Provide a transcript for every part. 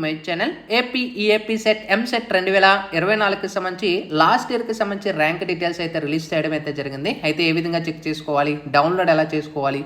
My channel AP set EAMCET 2024కి సంబంధించి last ఇయర్కి సంబంధించి ర్యాంక్ డీటెయిల్స్ అయితే రిలీజ్ చేయడం అయితే జరిగింది. అయితే ఏ విధంగా చెక్ చేసుకోవాలి, డౌన్లోడ్ ఎలా చేసుకోవాలి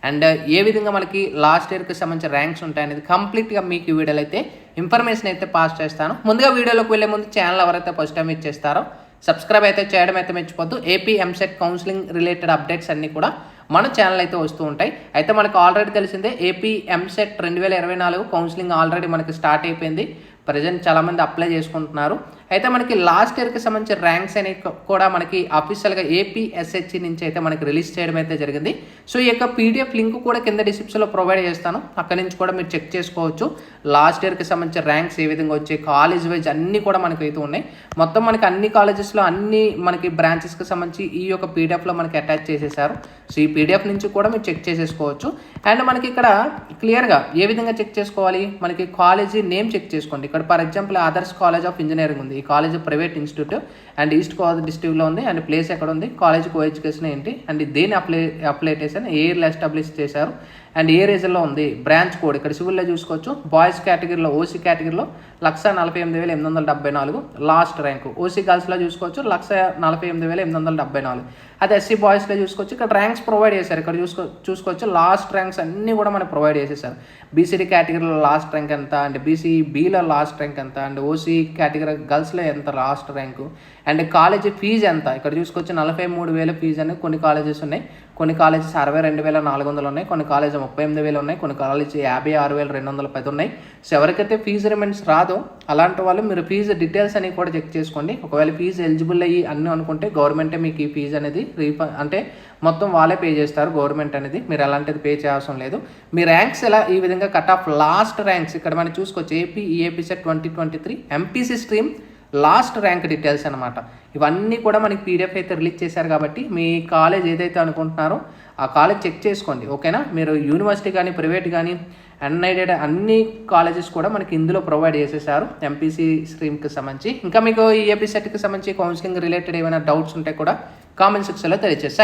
అండ్ ఏ విధంగా మనకి లాస్ట్ ఇయర్కి సంబంధించి ర్యాంక్స్ ఉంటాయనేది కంప్లీట్గా మీకు ఈ వీడియోలో అయితే ఇన్ఫర్మేషన్ అయితే పాస్ చేస్తాను. ముందుగా వీడియోలోకి వెళ్ళే ముందు ఛానల్ ఎవరైతే ఫస్ట్ టైం ఇచ్చేస్తారో సబ్స్క్రైబ్ అయితే చేయడం అయితే మర్చిపోద్దు. AP EAMCET counselling related updates అన్నీ కూడా మన ఛానల్ అయితే వస్తూ ఉంటాయి. అయితే మనకు ఆల్రెడీ తెలిసిందే ఏపీ ఎంసెట్ 2024 కౌన్సిలింగ్ ఆల్రెడీ మనకి స్టార్ట్ అయిపోయింది. ప్రజెంట్ చాలామంది అప్లై చేసుకుంటున్నారు. అయితే మనకి లాస్ట్ ఇయర్కి సంబంధించిన ర్యాంక్స్ అనేవి కూడా మనకి అఫీషియల్గా ఏపీఎస్హెచ్సి నుంచి అయితే మనకి రిలీజ్ చేయడం అయితే జరిగింది. సో ఈ యొక్క పీడిఎఫ్ లింక్ కూడా కింద డిస్క్రిప్షన్లో ప్రొవైడ్ చేస్తాను. అక్కడి నుంచి కూడా మీరు చెక్ చేసుకోవచ్చు. లాస్ట్ ఇయర్కి సంబంధించిన ర్యాంక్స్ ఏ విధంగా వచ్చాయి, కాలేజ్ వైజ్ అన్నీ కూడా మనకి అయితే ఉన్నాయి. మొత్తం మనకి అన్ని కాలేజెస్లో అన్ని మనకి బ్రాంచెస్కి సంబంధించి ఈ యొక్క పీడిఎఫ్లో మనకి అటాచ్ చేసేసారు. సో ఈ పీడిఎఫ్ నుంచి కూడా మీరు చెక్ చేసేసుకోవచ్చు. అండ్ మనకి ఇక్కడ క్లియర్గా ఏ విధంగా చెక్ చేసుకోవాలి, మనకి కాలేజీ నేమ్ చెక్ చేసుకోండి. ఇక్కడ for example Adarsh college of engineering ఉంది. ఈ college private institute and east Godavari డిస్ట్రిక్ట్లో ఉంది. అండ్ ప్లేస్ ఎక్కడ ఉంది, కాలేజ్ కో ఎడ్యుకేషన్ ఏంటి అండ్ దేని అప్లికేషన్ ఏ ఇయర్లో ఎస్టాబ్లిష్ చేశారు అండ్ ఏ రీజన్లో ఉంది, బ్రాంచ్ కోడ్ ఇక్కడ సివిల్లో చూసుకోవచ్చు. బాయ్స్ కేటగిరీలో ఓసీ కేటగిరీలో 148,874 లాస్ట్ ర్యాంకు. ఓసీ గర్ల్స్లో చూసుకోవచ్చు 148,874. అది ఎస్సీ బాయ్స్లో చూసుకోవచ్చు. ఇక్కడ ర్యాంక్స్ ప్రొవైడ్ చేశారు. ఇక్కడ చూసుకోవచ్చు లాస్ట్ ర్యాంక్స్ అన్నీ కూడా మనకు ప్రొవైడ్ చేసేసారు. బీసీడీ కేటగిరీలో లాస్ట్ ర్యాంక్ ఎంత అండ్ బీసీబీలో లాస్ట్ ర్యాంక్ ఎంత అండ్ ఓసీ కేటగిరీ గర్ల్స్లో ఎంత last rank and college fee ఎంత ఇక్కడ చూసుకోవచ్చు. 43,000 ఫీజు అనేది కొన్ని కాలేజెస్ ఉన్నాయి. కొన్ని కాలేజెస్ 62,400 ఉన్నాయి. కొన్ని కాలేజీ 38,000 ఉన్నాయి. కొన్ని కాలేజీ 56,210 ఉన్నాయి. సో ఎవరికైతే ఫీజు రిమెంట్స్ రాదో అలాంటి వాళ్ళు మీరు ఫీజు డీటెయిల్స్ అనేవి కూడా చెక్ చేసుకోండి. ఒకవేళ ఫీజు ఎలిజిబుల్ అయ్యి అన్నీ అనుకుంటే గవర్నమెంటే మీకు ఈ ఫీజు అనేది అంటే మొత్తం వాళ్ళే పే చేస్తారు గవర్నమెంట్ అనేది. మీరు అలాంటిది పే చేయాల్సిన లేదు. మీ ర్యాంక్స్ ఎలా ఈ విధంగా కట్ ఆఫ్ లాస్ట్ ర్యాంక్స్ ఇక్కడ మనం చూసుకోవచ్చు. AP set 2023 MPC stream last rank details అనమాట. ఇవన్నీ కూడా మనకి పీడిఎఫ్ అయితే రిలీజ్ చేశారు. కాబట్టి మీ కాలేజ్ ఏదైతే అనుకుంటున్నారో ఆ కాలేజ్ చెక్ చేసుకోండి. ఓకేనా, మీరు యూనివర్సిటీ కానీ ప్రైవేట్ కానీ అన్ఎయిడెడ్ అన్ని కాలేజెస్ కూడా మనకి ఇందులో ప్రొవైడ్ చేసేసారు ఎంపీసీ స్ట్రీమ్కి సంబంధించి. ఇంకా మీకు ఈ ఏపీ సెట్కి సంబంధించి కౌన్సిలింగ్ రిలేటెడ్ ఏమైనా డౌట్స్ ఉంటే కూడా కామెంట్ సెక్షన్లో తెలియజేస్తారు.